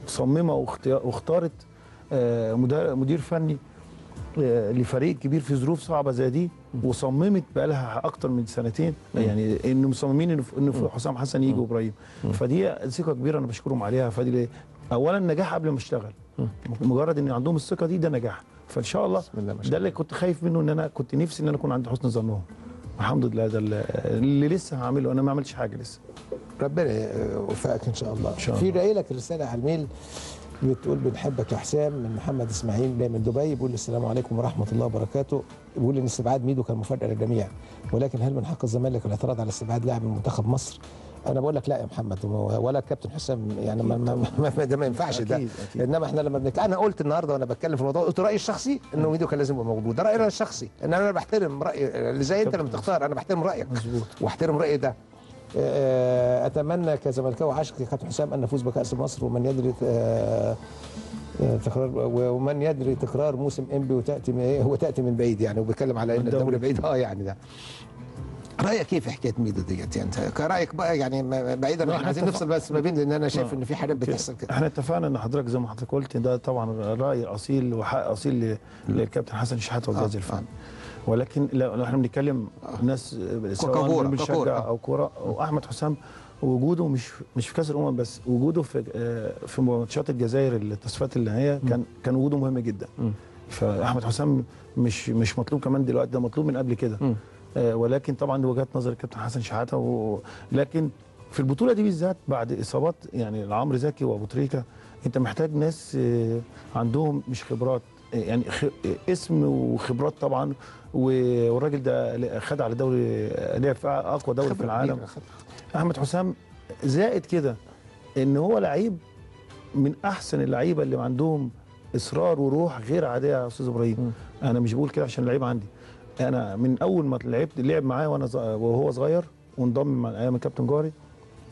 مصممه واختارت مدير فني لفريق كبير في ظروف صعبه زي دي، وصممت بقى لها اكتر من سنتين، يعني ان مصممين ان حسام حسن يجي وابراهيم. فدي ثقه كبيره انا بشكرهم عليها. فدي اولا نجاح قبل ما اشتغل، مجرد ان عندهم الثقه دي ده نجاح. فان شاء الله ده اللي كنت خايف منه، ان انا كنت نفسي ان انا اكون عند حسن ظنهم. الحمد لله ده اللي لسه هعمله، انا ما عملتش حاجه لسه. ربنا يوفقك ان شاء الله. في جاي لك رساله على الميل بتقول بنحبك يا حسام من محمد اسماعيل جاي من دبي، بيقول السلام عليكم ورحمه الله وبركاته. بيقول ان استبعاد ميدو كان مفاجاه للجميع، ولكن هل من حق الزمالك الاعتراض على استبعاد لاعب من منتخب مصر؟ انا بقول لك لا يا محمد، ولا الكابتن حسام، يعني ده ما ينفعش. ده أكيد. انما احنا لما انا قلت النهارده وانا بتكلم في الموضوع، قلت رايي الشخصي انه ميدو كان لازم يبقى موجود. ده رايي انا الشخصي، ان انا بحترم راي اللي زي انت لما تختار، انا بحترم رايك واحترم رايي ده. اتمنى كزملكاوي عاشق يا كابتن حسام ان نفوز بكاس مصر، ومن يدري تكرار موسم انبي وتاتي من بعيد، يعني وبيتكلم على ان الدوري بعيد. يعني ده رايك كيف حكايه ميدو ديت؟ يعني انت كرايك بقى، يعني بعيدا احنا عايزين نفصل بس ما بين ان انا شايف ان في حاجات بتحصل كده. احنا اتفقنا ان حضرتك زي ما حضرتك قلت ده طبعا راي اصيل وحق اصيل للكابتن حسن شحاته والجهاز الفني، ولكن لو احنا بنتكلم ناس سواء بنشجع او كوره، واحمد حسام وجوده مش في كاس الامم بس، وجوده في ماتشات الجزائر التصفيات النهائيه كان وجوده مهم جدا. فاحمد حسام مش مطلوب كمان دلوقتي، ده مطلوب من قبل كده. ولكن طبعا دي وجهات نظر الكابتن حسن شحاته. لكن في البطوله دي بالذات بعد اصابات يعني عمرو زكي وابو تريكه، انت محتاج ناس عندهم مش خبرات، يعني اسم وخبرات طبعا. والراجل ده خد على دوري، لعب في اقوى دوري في العالم. احمد حسام زائد كده ان هو لعيب من احسن اللعيبه اللي عندهم اصرار وروح غير عاديه يا استاذ ابراهيم. انا مش بقول كده عشان لعيب عندي، انا من اول ما لعب معايا وهو صغير وانضم مع ايام الكابتن جوهري،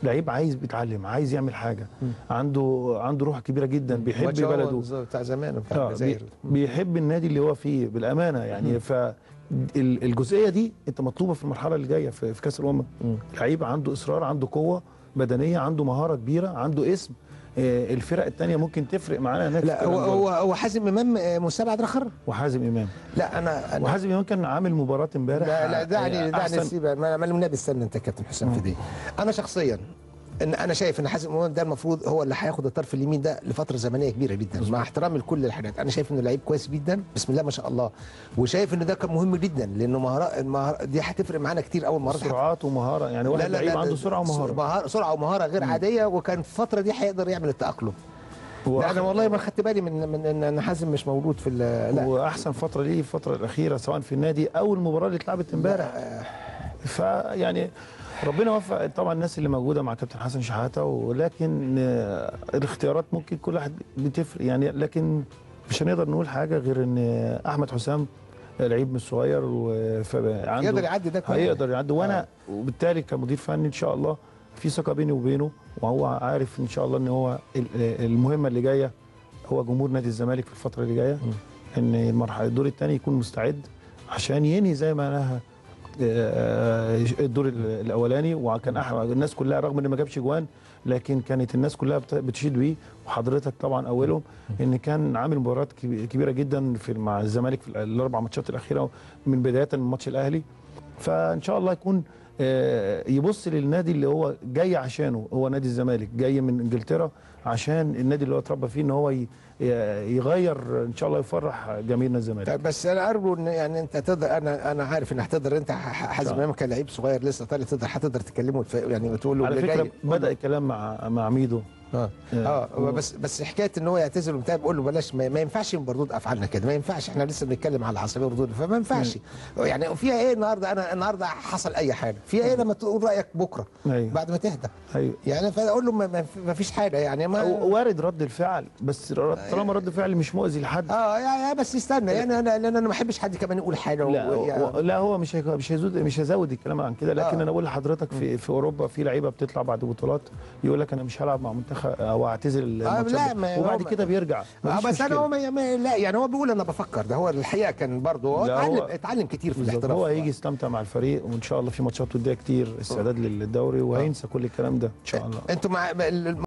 لعيب عايز بيتعلم، عايز يعمل حاجه، عنده روح كبيره جدا، بيحب بلده بتاع زمان بتاع الجزائر، بيحب النادي اللي هو فيه بالامانه يعني. فالجزئيه دي انت مطلوبه في المرحله اللي جايه في كاس الامم. لعيب عنده اصرار، عنده قوه بدنيه، عنده مهاره كبيره، عنده اسم. الفرق الثانيه ممكن تفرق معانا هناك. لا هو حازم امام مستبعد اخر. وحازم امام، لا انا وحازم امام كان عامل مباراه امبارح. لا دعني سيبها، ما النبي استنى انت كابتن حسام في دي. انا شخصيا انا شايف ان حازم امام ده المفروض هو اللي هياخد الطرف اليمين ده لفتره زمنيه كبيره جدا، مع احترامي لكل الحاجات. انا شايف انه لعيب كويس جدا بسم الله ما شاء الله، وشايف ان ده كان مهم جدا، لانه مهارات دي هتفرق معانا كتير. اول مهارات، سرعات ومهاره، يعني واحد لعيب عنده سرعه ومهاره، سرعه ومهاره غير عاديه، وكان في الفتره دي هيقدر يعمل التاقلم. لا انا والله ما خدت بالي من ان حازم مش موجود في لا. واحسن فتره ليه الفتره الاخيره سواء في النادي او المباراه اللي اتلعبت امبارح. فيعني ربنا يوفق طبعا الناس اللي موجوده مع كابتن حسن شحاته، ولكن الاختيارات ممكن كل واحد بتفرق يعني. لكن مش هنقدر نقول حاجه غير ان احمد حسام لعيب مش صغير، وعنده يقدر يعدي ده كله، هيقدر يعدي. وانا وبالتالي كمدير فني ان شاء الله في ثقه بيني وبينه، وهو عارف ان شاء الله ان هو المهمه اللي جايه هو جمهور نادي الزمالك في الفتره اللي جايه، ان المرحله الدور الثاني يكون مستعد عشان ينهي زي ما نهى الدور الاولاني. وكان الناس كلها رغم ان ما جابش جوان، لكن كانت الناس كلها بتشيد بيه، وحضرتك طبعا اولهم، ان كان عامل مباريات كبيره جدا مع الزمالك في الاربع ماتشات الاخيره، من بدايه من ماتش الاهلي. فان شاء الله يكون يبص للنادي اللي هو جاي عشانه، هو نادي الزمالك جاي من انجلترا عشان النادي اللي هو اتربى فيه، ان هو يغير ان شاء الله، يفرح جماهيرنا الزمالك. بس انا ارجو ان يعني انت تقدر، انا عارف انك هتقدر، انت حازم امام كلاعب صغير لسه طالع، هتقدر تكلمه يعني وتقول له على فكره بدا الكلام مع ميدو. بس حكايه ان هو يعتزل وبتاع، بقول له بلاش، ما ينفعش بردود افعالنا كده، ما ينفعش. احنا لسه بنتكلم على العصبيه وردود، فما ينفعش. يعني فيها ايه النهارده؟ انا النهارده حصل اي حاجه فيها ايه لما تقول رايك بكره بعد ما تهدى؟ يعني فاقول له ما فيش حاجه، يعني ما وارد رد الفعل، بس طالما رد فعل مش مؤذي لحد. يعني بس استنى، يعني انا ما بحبش حد كمان يقول حاجه. لا هو مش هيزود الكلام عن كده. لكن انا بقول لحضرتك في اوروبا في لعيبه بتطلع بعد بطولات يقول لك انا مش هلعب مع منتخب او اعتزل الماتشات، وبعد كده بيرجع. بس انا هو لا، يعني هو بيقول انا بفكر، ده هو الحقيقه كان برضه هو اتعلم كتير في الاحتراف. هو هيجي يستمتع مع الفريق، وان شاء الله في ماتشات وديه كتير، استعداد للدوري، وهينسى كل الكلام ده ان شاء الله. انتوا مع